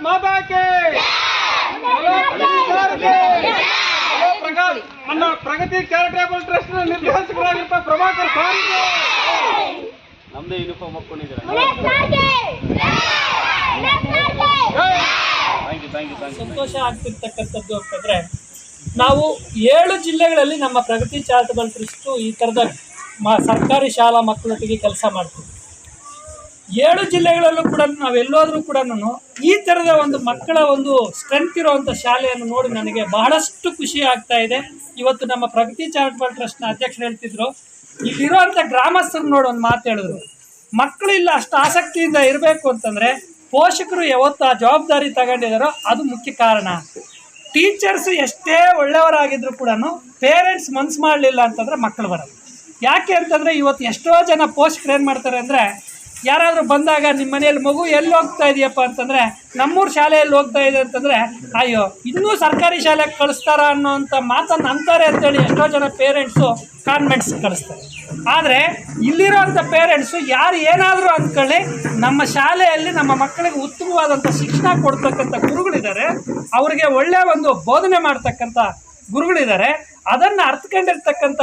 ಮಾತಾ ಕೇ ನಮ್ಮ ಪ್ರಗತಿ charitable trust ನಿರ್ದೇಶಕರಾಗಿರುವ Prabhakar ಸಾರಿಗೆ ನಮ್ದೇ ಯೂನಿಫಾರ್ಮ್ ಹಾಕೊಂಡಿದ್ದೀರಾ? ಸಂತೋಷ ಆಗ್ತಿರ್ತಕ್ಕಂಥದ್ದು ಅಂತಂದ್ರೆ ನಾವು 7 ಜಿಲ್ಲೆಗಳಲ್ಲಿ ನಮ್ಮ ಪ್ರಗತಿ ಚಾರಿಟೇಬಲ್ ಟ್ರಸ್ಟ್ ಈ ಥರದ ಸರ್ಕಾರಿ ಶಾಲಾ ಮಕ್ಕಳೊಟ್ಟಿಗೆ ಕೆಲಸ ಮಾಡ್ತೀವಿ. 7 ಜಿಲ್ಲೆಗಳಲ್ಲೂ ಕೂಡ ನಾವೆಲ್ಲೋದ್ರೂ ಕೂಡ ಈ ಥರದ ಒಂದು ಮಕ್ಕಳ ಒಂದು ಸ್ಟ್ರೆಂತ್ ಇರುವಂಥ ಶಾಲೆಯನ್ನು ನೋಡಿ ನನಗೆ ಬಹಳಷ್ಟು ಖುಷಿ ಆಗ್ತಾ ಇದೆ. ಇವತ್ತು ನಮ್ಮ ಪ್ರಗತಿ ಚಾರಿಟೇಬಲ್ ಟ್ರಸ್ಟ್ನ ಅಧ್ಯಕ್ಷರು ಹೇಳ್ತಿದ್ರು, ಇಲ್ಲಿರುವಂಥ ಗ್ರಾಮಸ್ಥರು ನೋಡಿ ಒಂದು ಮಾತು ಹೇಳಿದ್ರು, ಮಕ್ಕಳು ಇಲ್ಲ ಅಷ್ಟು ಆಸಕ್ತಿಯಿಂದ ಇರಬೇಕು ಅಂತಂದರೆ ಪೋಷಕರು ಯಾವತ್ತು ಆ ಜವಾಬ್ದಾರಿ ತಗೊಂಡಿದ್ದಾರೋ ಅದು ಮುಖ್ಯ ಕಾರಣ. ಟೀಚರ್ಸ್ ಎಷ್ಟೇ ಒಳ್ಳೆಯವರಾಗಿದ್ರು ಕೂಡ ಪೇರೆಂಟ್ಸ್ ಮನ್ಸು ಮಾಡಲಿಲ್ಲ ಅಂತಂದರೆ ಮಕ್ಕಳು ಬರೋದು. ಯಾಕೆ ಅಂತಂದರೆ ಇವತ್ತು ಎಷ್ಟೋ ಜನ ಪೋಷಕರು ಏನು ಮಾಡ್ತಾರೆ ಅಂದರೆ, ಯಾರಾದರೂ ಬಂದಾಗ ನಿಮ್ಮ ಮನೆಯಲ್ಲಿ ಮಗು ಎಲ್ಲಿ ಹೋಗ್ತಾ ಇದೆಯಪ್ಪ ಅಂತಂದರೆ ನಮ್ಮೂರು ಶಾಲೆಯಲ್ಲಿ ಹೋಗ್ತಾ ಇದೆ ಅಂತಂದರೆ, ಅಯ್ಯೋ ಇನ್ನೂ ಸರ್ಕಾರಿ ಶಾಲೆಗೆ ಕಳಿಸ್ತಾರ ಅನ್ನೋವಂಥ ಮಾತನ್ನು ಅಂತಾರೆ ಅಂತೇಳಿ ಎಷ್ಟೋ ಜನ ಪೇರೆಂಟ್ಸು ಕಾನ್ವೆಂಟ್ಸ್ ಕಳಿಸ್ತಾರೆ. ಆದರೆ ಇಲ್ಲಿರೋಂಥ ಪೇರೆಂಟ್ಸು ಯಾರು ಏನಾದರೂ ಅಂದ್ಕೊಳ್ಳಿ, ನಮ್ಮ ಶಾಲೆಯಲ್ಲಿ ನಮ್ಮ ಮಕ್ಕಳಿಗೆ ಉತ್ತಮವಾದಂಥ ಶಿಕ್ಷಣ ಕೊಡ್ತಕ್ಕಂಥ ಗುರುಗಳಿದ್ದಾರೆ, ಅವರಿಗೆ ಒಳ್ಳೆಯ ಒಂದು ಬೋಧನೆ ಮಾಡ್ತಕ್ಕಂಥ ಗುರುಗಳಿದ್ದಾರೆ. ಅದನ್ನು ಅರ್ಥಕೊಂಡಿರ್ತಕ್ಕಂಥ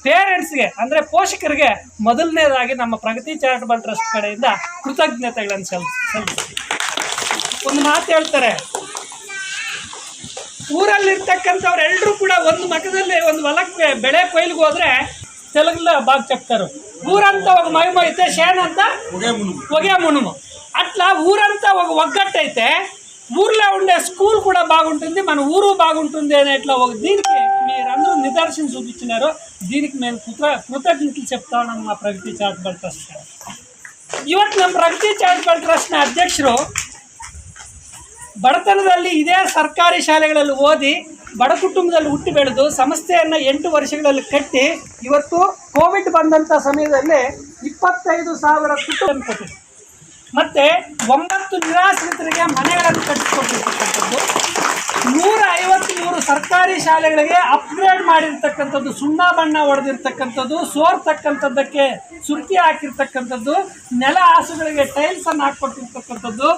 ಪೇರೆಂಟ್ಸ್ಗೆ ಅಂದರೆ ಪೋಷಕರಿಗೆ ಮೊದಲನೇದಾಗಿ ನಮ್ಮ ಪ್ರಗತಿ ಚಾರಿಟೇಬಲ್ ಟ್ರಸ್ಟ್ ಕಡೆಯಿಂದ ಕೃತಜ್ಞತೆಗಳನ್ನು ಸಲ್ಲಿಸ್ತೀವಿ. ಒಂದು ಮಾತು ಹೇಳ್ತಾರೆ, ಊರಲ್ಲಿರ್ತಕ್ಕಂಥವ್ರೆಲ್ಲರೂ ಕೂಡ ಒಂದು ಮಕದಲ್ಲಿ ಒಂದು ಹೊಲಕ್ಕೆ ಬೆಳೆ ಕೊಯ್ಲಿಗೆ ಹೋದ್ರೆ ತೆಲುಗುಲ ಬಾಗ್ చెప్తారు, ఊరంతా ఒక మహిమ అయితే చేనంతా ఒకే మునుము. అట్లా ఊరంతా ఒక ఒగ్గట్టయితే ఊర్లో ఉండే స్కూల్ కూడా బాగుంటుంది, మన ఊరు బాగుంటుంది అనేట్లా ఒక దీనికి మీరందరూ నిదర్శనం చూపించినారు. దీనికి మేము కృతజ్ఞతలు చెప్తా ఉన్నాం మా ప్రగతి చారిటబుల్ ట్రస్ట్. ಇವತ್ತು ನಮ್ಮ ಪ್ರಗತಿ ಚಾರಿಟಬಲ್ ಟ್ರಸ್ಟ್ನ ಅಧ್ಯಕ್ಷರು ಬಡತನದಲ್ಲಿ ಇದೇ ಸರ್ಕಾರಿ ಶಾಲೆಗಳಲ್ಲಿ ಓದಿ ಬಡ ಕುಟುಂಬದಲ್ಲಿ ಹುಟ್ಟಿ ಬೆಳೆದು ಸಂಸ್ಥೆಯನ್ನು 8 ವರ್ಷಗಳಲ್ಲಿ ಕಟ್ಟಿ ಇವತ್ತು ಕೋವಿಡ್ ಬಂದಂಥ ಸಮಯದಲ್ಲಿ 25,000 ಕುಟುಂಬ ಕೊಟ್ಟಿದೆ. ಮತ್ತು 9 ನಿರಾಶ್ರಿತರಿಗೆ ಮನೆಗಳನ್ನು ಕಟ್ಟಿಸ್ಕೊಟ್ಟಿರ್ತಕ್ಕಂಥದ್ದು, 153 ಸರ್ಕಾರಿ ಶಾಲೆಗಳಿಗೆ ಅಪ್ಗ್ರೇಡ್ ಮಾಡಿರ್ತಕ್ಕಂಥದ್ದು, ಸುಣ್ಣ ಬಣ್ಣ ಹೊಡೆದಿರ್ತಕ್ಕಂಥದ್ದು, ಸೋರ್ತಕ್ಕಂಥದ್ದಕ್ಕೆ ಸುರ್ಕಿ ಹಾಕಿರ್ತಕ್ಕಂಥದ್ದು, ನೆಲ ಹಾಸುಗಳಿಗೆ ಟೈಲ್ಸನ್ನು ಹಾಕ್ಕೊಟ್ಟಿರ್ತಕ್ಕಂಥದ್ದು,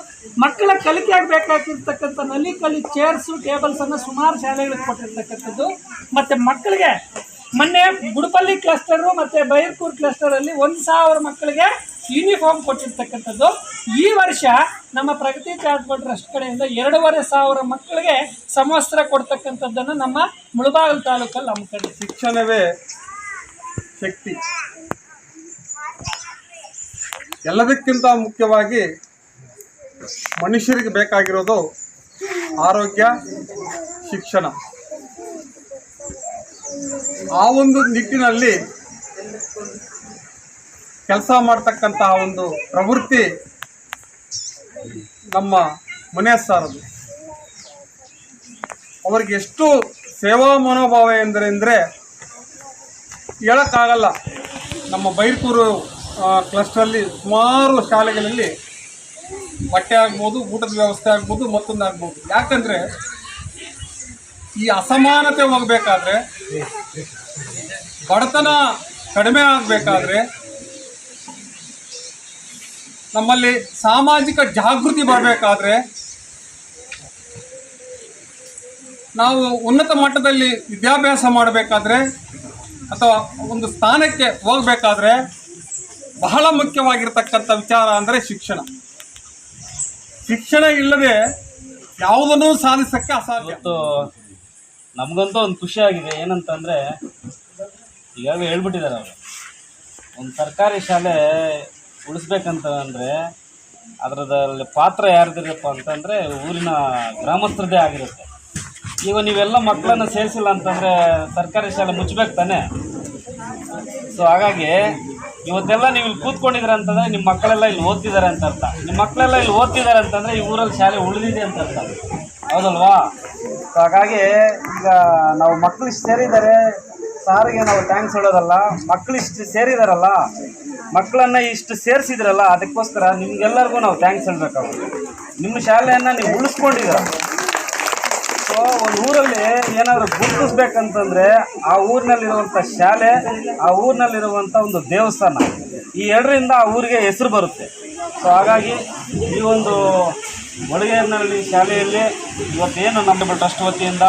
ಮಕ್ಕಳ ಕಲಿಕೆಯಾಗಿ ಬೇಕಾಗಿರ್ತಕ್ಕಂಥ ನಲಿಕಲಿ ಚೇರ್ಸು ಟೇಬಲ್ಸನ್ನು ಸುಮಾರು ಶಾಲೆಗಳಿಗೆ ಕೊಟ್ಟಿರ್ತಕ್ಕಂಥದ್ದು. ಮತ್ತು ಮಕ್ಕಳಿಗೆ ಮೊನ್ನೆ ಗುಡಪಲ್ಲಿ ಕ್ಲಸ್ಟರು ಮತ್ತು ಬೈರ್ಕೂರು ಕ್ಲಸ್ಟರಲ್ಲಿ 1,000 ಮಕ್ಕಳಿಗೆ ಯೂನಿಫಾರ್ಮ್ ಕೊಟ್ಟಿರ್ತಕ್ಕಂಥದ್ದು. ಈ ವರ್ಷ ನಮ್ಮ ಪ್ರಗತಿ ಚಾರಿಟಬಲ್ ಟ್ರಸ್ಟ್ ಕಡೆಯಿಂದ 2,500 ಮಕ್ಕಳಿಗೆ ಸಮವಸ್ತ್ರ ಕೊಡ್ತಕ್ಕಂಥದ್ದನ್ನು ನಮ್ಮ ಮುಳಬಾಗಿಲು ತಾಲೂಕಲ್ಲಿ ಹಮ್ಮಿಕೊಂಡಿದೆ. ಶಿಕ್ಷಣವೇ ಶಕ್ತಿ. ಎಲ್ಲದಕ್ಕಿಂತ ಮುಖ್ಯವಾಗಿ ಮನುಷ್ಯರಿಗೆ ಬೇಕಾಗಿರೋದು ಆರೋಗ್ಯ, ಶಿಕ್ಷಣ. ಆ ಒಂದು ನಿಟ್ಟಿನಲ್ಲಿ ಕೆಲಸ ಮಾಡ್ತಕ್ಕಂತಹ ಒಂದು ಪ್ರವೃತ್ತಿ ನಮ್ಮ ಮುನೇಶ್ ಅವರಿಗೆ ಎಷ್ಟು ಸೇವಾ ಮನೋಭಾವ ಎಂದರೆ ಹೇಳೋಕ್ಕಾಗಲ್ಲ. ನಮ್ಮ ಬೈರ್ಕೂರು ಕ್ಲಸ್ಟ್ರಲ್ಲಿ ಸುಮಾರು ಶಾಲೆಗಳಲ್ಲಿ ಬಟ್ಟೆ ಆಗ್ಬೋದು, ಊಟದ ವ್ಯವಸ್ಥೆ ಆಗ್ಬೋದು, ಮತ್ತೊಂದು ಆಗ್ಬೋದು. ಯಾಕಂದರೆ ಈ ಅಸಮಾನತೆ ಹೋಗಬೇಕಾದ್ರೆ, ಬಡತನ ಕಡಿಮೆ ಆಗಬೇಕಾದ್ರೆ, ನಮ್ಮಲ್ಲಿ ಸಾಮಾಜಿಕ ಜಾಗೃತಿ ಬರಬೇಕಾದ್ರೆ, ನಾವು ಉನ್ನತ ಮಟ್ಟದಲ್ಲಿ ವಿದ್ಯಾಭ್ಯಾಸ ಮಾಡಬೇಕಾದ್ರೆ ಅಥವಾ ಒಂದು ಸ್ಥಾನಕ್ಕೆ ಹೋಗಬೇಕಾದ್ರೆ ಬಹಳ ಮುಖ್ಯವಾಗಿರ್ತಕ್ಕಂಥ ವಿಚಾರ ಅಂದರೆ ಶಿಕ್ಷಣ. ಶಿಕ್ಷಣ ಇಲ್ಲದೆ ಯಾವುದನ್ನೂ ಸಾಧಿಸೋಕ್ಕೆ ಅಸಾಧ್ಯ. ನಮಗಂತೂ ಒಂದು ಖುಷಿ ಆಗಿದೆ. ಏನಂತಂದರೆ ಈಗಾಗಲೇ ಹೇಳ್ಬಿಟ್ಟಿದ್ದಾರೆ ಅವರು, ಒಂದು ಸರ್ಕಾರಿ ಶಾಲೆ ಉಳಿಸ್ಬೇಕಂತ ಅಂದರೆ ಅದರದಲ್ಲಿ ಪಾತ್ರ ಯಾರ್ದಿರಪ್ಪ ಅಂತಂದರೆ ಊರಿನ ಗ್ರಾಮಸ್ಥರದ್ದೇ ಆಗಿರುತ್ತೆ. ಈಗ ನೀವೆಲ್ಲ ಮಕ್ಕಳನ್ನು ಸೇರಿಸಿಲ್ಲ ಅಂತಂದರೆ ಸರ್ಕಾರಿ ಶಾಲೆ ಮುಚ್ಚಬೇಕು ತಾನೆ. ಸೊ ಹಾಗಾಗಿ ಇವತ್ತೆಲ್ಲ ನೀವು ಇಲ್ಲಿ ಕೂತ್ಕೊಂಡಿದ್ದೀರ ಅಂತಂದರೆ ನಿಮ್ಮ ಮಕ್ಕಳೆಲ್ಲ ಇಲ್ಲಿ ಓದ್ತಿದ್ದಾರೆ ಅಂತ ಅರ್ಥ. ನಿಮ್ಮ ಮಕ್ಕಳೆಲ್ಲ ಇಲ್ಲಿ ಓದ್ತಿದ್ದಾರೆ ಅಂತಂದರೆ ಈ ಊರಲ್ಲಿ ಶಾಲೆ ಉಳಿದಿದೆ ಅಂತ ಅರ್ಥ, ಹೌದಲ್ವಾ? ಸೊ ಹಾಗಾಗಿ ಈಗ ನಾವು ಮಕ್ಕಳಿಷ್ಟು ಸೇರಿದ್ದಾರೆ, ಸಾರಿಗೆ ನಾವು ಥ್ಯಾಂಕ್ಸ್ ಹೇಳೋದಲ್ಲ, ಮಕ್ಕಳಿಷ್ಟು ಸೇರಿದಾರಲ್ಲ, ಮಕ್ಕಳನ್ನು ಇಷ್ಟು ಸೇರಿಸಿದ್ರಲ್ಲ, ಅದಕ್ಕೋಸ್ಕರ ನಿಮಗೆಲ್ಲರಿಗೂ ನಾವು ಥ್ಯಾಂಕ್ಸ್ ಹೇಳಬೇಕಾಗುತ್ತೆ. ನಿಮ್ಮ ಶಾಲೆಯನ್ನು ನೀವು ಉಳಿಸ್ಕೊಂಡಿದ್ದೀರ. ಸೊ ಒಂದು ಊರಲ್ಲಿ ಏನಾದರೂ ಗುರುತಿಸ್ಬೇಕಂತಂದರೆ ಆ ಊರಿನಲ್ಲಿರುವಂಥ ಶಾಲೆ, ಆ ಊರಿನಲ್ಲಿರುವಂಥ ಒಂದು ದೇವಸ್ಥಾನ, ಈ ಎರಡರಿಂದ ಆ ಊರಿಗೆ ಹೆಸರು ಬರುತ್ತೆ. ಸೊ ಹಾಗಾಗಿ ಈ ಒಂದು ಒಳಗೇರಿನಲ್ಲಿ ಶಾಲೆಯಲ್ಲಿ ಇವತ್ತೇನು ನಮ್ಮ ಟ್ರಸ್ಟ್ ವತಿಯಿಂದ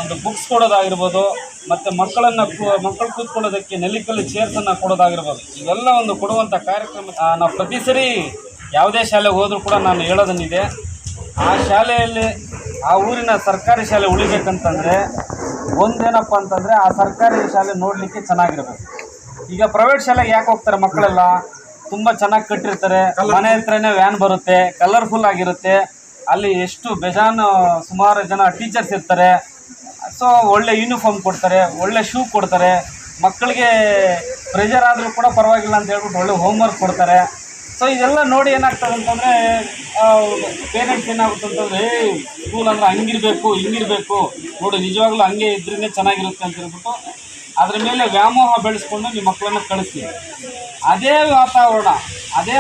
ಒಂದು ಬುಕ್ಸ್ ಕೊಡೋದಾಗಿರ್ಬೋದು, ಮತ್ತು ಮಕ್ಕಳು ಕೂತ್ಕೊಳ್ಳೋದಕ್ಕೆ ನೆಲ್ಲಿಕಲ್ಲು ಚೇರ್ಸನ್ನು ಕೊಡೋದಾಗಿರ್ಬೋದು, ಇವೆಲ್ಲ ಒಂದು ಕೊಡುವಂಥ ಕಾರ್ಯಕ್ರಮ ನಾವು ಪ್ರತಿ ಸರಿ ಯಾವುದೇ ಶಾಲೆಗೆ ಹೋದರೂ ಕೂಡ ನಾನು ಹೇಳೋದನ್ನಿದೆ. ಆ ಶಾಲೆಯಲ್ಲಿ ಆ ಊರಿನ ಸರ್ಕಾರಿ ಶಾಲೆ ಉಳಿಬೇಕಂತಂದರೆ ಒಂದೇನಪ್ಪ ಅಂತಂದರೆ ಆ ಸರ್ಕಾರಿ ಶಾಲೆ ನೋಡಲಿಕ್ಕೆ ಚೆನ್ನಾಗಿರ್ಬೇಕು. ಈಗ ಪ್ರೈವೇಟ್ ಶಾಲೆಗೆ ಯಾಕೆ ಹೋಗ್ತಾರೆ ಮಕ್ಕಳೆಲ್ಲ? ತುಂಬ ಚೆನ್ನಾಗಿ ಕಟ್ಟಿರ್ತಾರೆ, ಮನೆ ಹತ್ರನೇ ವ್ಯಾನ್ ಬರುತ್ತೆ, ಕಲರ್ಫುಲ್ ಆಗಿರುತ್ತೆ, ಅಲ್ಲಿ ಎಷ್ಟು ಬೇಜಾನು ಸುಮಾರು ಜನ ಟೀಚರ್ಸ್ ಇರ್ತಾರೆ. ಸೊ ಒಳ್ಳೆ ಯೂನಿಫಾರ್ಮ್ ಕೊಡ್ತಾರೆ, ಒಳ್ಳೆ ಶೂ ಕೊಡ್ತಾರೆ, ಮಕ್ಕಳಿಗೆ ಪ್ರೆಷರ್ ಆದರೂ ಕೂಡ ಪರವಾಗಿಲ್ಲ ಅಂತ ಹೇಳ್ಬಿಟ್ಟು ಒಳ್ಳೆ ಹೋಮ್ವರ್ಕ್ ಕೊಡ್ತಾರೆ. ಸೊ ಇದೆಲ್ಲ ನೋಡಿ ಏನಾಗ್ತದೆ ಅಂತಂದರೆ ಪೇರೆಂಟ್ಸ್ ಏನಾಗುತ್ತೆ ಅಂತಂದರೆ ಸ್ಕೂಲ್ ಅಂದರೆ ಹಂಗಿರಬೇಕು ಹಿಂಗಿರಬೇಕು ನೋಡಿ, ನಿಜವಾಗ್ಲೂ ಹಂಗೆ ಇದ್ರೇ ಚೆನ್ನಾಗಿರುತ್ತೆ ಅಂತ ಹೇಳ್ಬಿಟ್ಟು ಅದ್ರ ಮೇಲೆ ವ್ಯಾಮೋಹ ಬೆಳೆಸ್ಕೊಂಡು ನಿಮ್ಮ ಮಕ್ಕಳನ್ನು ಕಳಿಸ್ತೀವಿ. ಅದೇ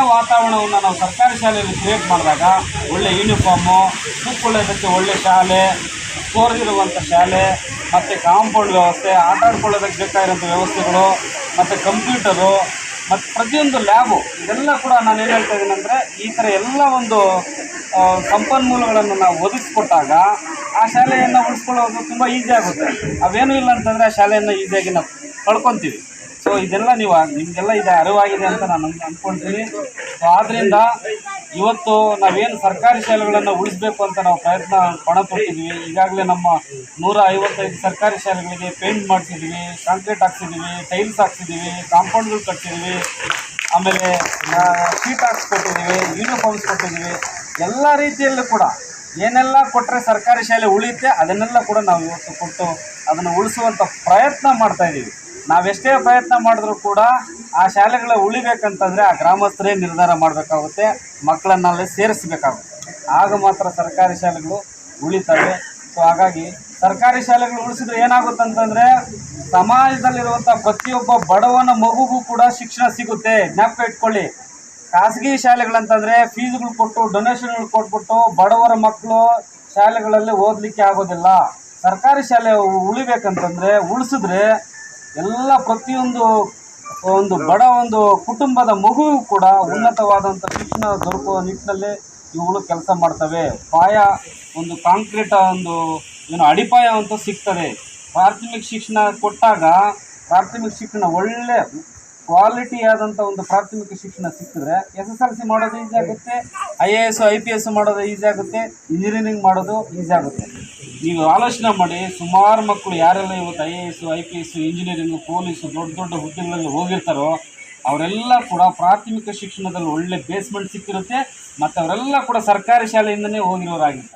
ವಾತಾವರಣವನ್ನು ನಾವು ಸರ್ಕಾರಿ ಶಾಲೆಯಲ್ಲಿ ಕ್ರಿಯೇಟ್ ಮಾಡಿದಾಗ ಒಳ್ಳೆ ಯೂನಿಫಾರ್ಮು, ಕೂತ್ಕೊಳ್ಳೋದಕ್ಕೆ ಒಳ್ಳೆ ಶಾಲೆ, ಸ್ಟೋರ್ಗಿರುವಂಥ ಶಾಲೆ, ಮತ್ತು ಕಾಂಪೌಂಡ್ ವ್ಯವಸ್ಥೆ, ಆಟ ಆಡ್ಕೊಳ್ಳೋದಕ್ಕೆ ಬೇಕಾಗಿರೋಂಥ ವ್ಯವಸ್ಥೆಗಳು, ಮತ್ತು ಕಂಪ್ಯೂಟರು, ಮತ್ತು ಪ್ರತಿಯೊಂದು ಲ್ಯಾಬು, ಇದೆಲ್ಲ ಕೂಡ ನಾನು ಏನು ಹೇಳ್ತಾ ಇದ್ದೀನಿ ಅಂದರೆ ಈ ಥರ ಎಲ್ಲ ಒಂದು ಸಂಪನ್ಮೂಲಗಳನ್ನು ನಾವು ಒದಗಿಸ್ಕೊಟ್ಟಾಗ ಆ ಶಾಲೆಯನ್ನು ಉಳಿಸ್ಕೊಳ್ಳೋದು ತುಂಬ ಈಸಿ ಆಗುತ್ತೆ. ಅವೇನೂ ಇಲ್ಲ ಅಂತಂದರೆ ಆ ಶಾಲೆಯನ್ನು ಈಸಿಯಾಗಿ ನಾವು ಕಳ್ಕೊತೀವಿ. ಸೊ ಇದೆಲ್ಲ ನಿಮಗೆಲ್ಲ ಇದು ಅರಿವಾಗಿದೆ ಅಂತ ನಾನು ಅಂದ್ಕೊಳ್ತೀನಿ. ಸೊ ಆದ್ದರಿಂದ ಇವತ್ತು ನಾವೇನು ಸರ್ಕಾರಿ ಶಾಲೆಗಳನ್ನು ಉಳಿಸ್ಬೇಕು ಅಂತ ನಾವು ಪಣ ತೊಟ್ಟಿದ್ವಿ. ಈಗಾಗಲೇ ನಮ್ಮ 155 ಸರ್ಕಾರಿ ಶಾಲೆಗಳಿಗೆ ಪೇಂಟ್ ಮಾಡಿಸಿದ್ವಿ, ಕಾಂಕ್ರೀಟ್ ಹಾಕ್ಸಿದ್ದೀವಿ, ಟೈಲ್ಸ್ ಹಾಕ್ಸಿದ್ದೀವಿ, ಕಾಂಪೌಂಡ್ಗಳು ಕಟ್ಸಿದ್ದೀವಿ, ಆಮೇಲೆ ಶೀಟ್ ಹಾಕ್ಸ್ಕೊಟ್ಟಿದ್ದೀವಿ, ಯೂನಿಫಾರ್ಮ್ಸ್ ಕೊಟ್ಟಿದ್ದೀವಿ. ಎಲ್ಲ ರೀತಿಯಲ್ಲೂ ಕೂಡ ಏನೆಲ್ಲ ಕೊಟ್ಟರೆ ಸರ್ಕಾರಿ ಶಾಲೆ ಉಳಿಯುತ್ತೆ ಅದನ್ನೆಲ್ಲ ಕೂಡ ನಾವು ಇವತ್ತು ಕೊಟ್ಟು ಅದನ್ನು ಉಳಿಸುವಂಥ ಪ್ರಯತ್ನ ಮಾಡ್ತಾಯಿದ್ದೀವಿ. ನಾವೆಷ್ಟೇ ಪ್ರಯತ್ನ ಮಾಡಿದ್ರೂ ಕೂಡ ಆ ಶಾಲೆಗಳ ಉಳಿಬೇಕಂತಂದರೆ ಆ ಗ್ರಾಮಸ್ಥರೇ ನಿರ್ಧಾರ ಮಾಡಬೇಕಾಗುತ್ತೆ, ಮಕ್ಕಳನ್ನಲ್ಲಿ ಸೇರಿಸಬೇಕಾಗುತ್ತೆ. ಆಗ ಮಾತ್ರ ಸರ್ಕಾರಿ ಶಾಲೆಗಳು ಉಳಿತವೆ. ಸೊ ಹಾಗಾಗಿ ಸರ್ಕಾರಿ ಶಾಲೆಗಳು ಉಳಿಸಿದ್ರೆ ಏನಾಗುತ್ತಂತಂದರೆ ಸಮಾಜದಲ್ಲಿರುವಂಥ ಪ್ರತಿಯೊಬ್ಬ ಬಡವನ ಮಗುಗೂ ಕೂಡ ಶಿಕ್ಷಣ ಸಿಗುತ್ತೆ. ಜ್ಞಾಪಕ ಇಟ್ಕೊಳ್ಳಿ. ಖಾಸಗಿ ಶಾಲೆಗಳಂತಂದರೆ ಫೀಸ್ಗಳು ಕೊಟ್ಟು ಡೊನೇಷನ್ಗಳು ಕೊಟ್ಬಿಟ್ಟು ಬಡವರ ಮಕ್ಕಳು ಶಾಲೆಗಳಲ್ಲಿ ಓದಲಿಕ್ಕೆ ಆಗೋದಿಲ್ಲ. ಸರ್ಕಾರಿ ಶಾಲೆ ಉಳಿಬೇಕಂತಂದರೆ ಉಳಿಸಿದ್ರೆ ಎಲ್ಲ ಪ್ರತಿಯೊಂದು ಬಡ ಕುಟುಂಬದ ಮಗುವು ಕೂಡ ಉನ್ನತವಾದಂಥ ಶಿಕ್ಷಣ ದೊರಕುವ ನಿಟ್ಟಿನಲ್ಲಿ ಇವುಗಳು ಕೆಲಸ ಮಾಡ್ತವೆ. ಕಾಂಕ್ರೀಟ್ ಅಡಿಪಾಯ ಅಂತೂ ಸಿಗ್ತದೆ. ಪ್ರಾಥಮಿಕ ಶಿಕ್ಷಣ ಕೊಟ್ಟಾಗ ಪ್ರಾಥಮಿಕ ಶಿಕ್ಷಣ ಒಳ್ಳೆ ಕ್ವಾಲಿಟಿ ಆದಂಥ ಒಂದು ಪ್ರಾಥಮಿಕ ಶಿಕ್ಷಣ ಸಿಕ್ಕಿದ್ರೆ SSLC ಮಾಡೋದು ಈಸಿ ಆಗುತ್ತೆ, IAS IPS ಮಾಡೋದು ಈಸಿ ಆಗುತ್ತೆ, ಇಂಜಿನಿಯರಿಂಗ್ ಮಾಡೋದು ಈಸಿ ಆಗುತ್ತೆ. ನೀವು ಆಲೋಚನೆ ಮಾಡಿ, ಸುಮಾರು ಮಕ್ಕಳು ಯಾರೆಲ್ಲ ಇವತ್ತು IAS IPS ಇಂಜಿನಿಯರಿಂಗು ಪೊಲೀಸು ದೊಡ್ಡ ಹುದ್ದೆಗಳಲ್ಲಿ ಹೋಗಿರ್ತಾರೋ ಅವರೆಲ್ಲ ಕೂಡ ಪ್ರಾಥಮಿಕ ಶಿಕ್ಷಣದಲ್ಲಿ ಒಳ್ಳೆ ಬೇಸ್ಮೆಂಟ್ ಸಿಕ್ಕಿರುತ್ತೆ, ಮತ್ತು ಅವರೆಲ್ಲ ಕೂಡ ಸರ್ಕಾರಿ ಶಾಲೆಯಿಂದನೇ ಹೋಗಿರೋರಾಗಿರ್ತಾರೆ.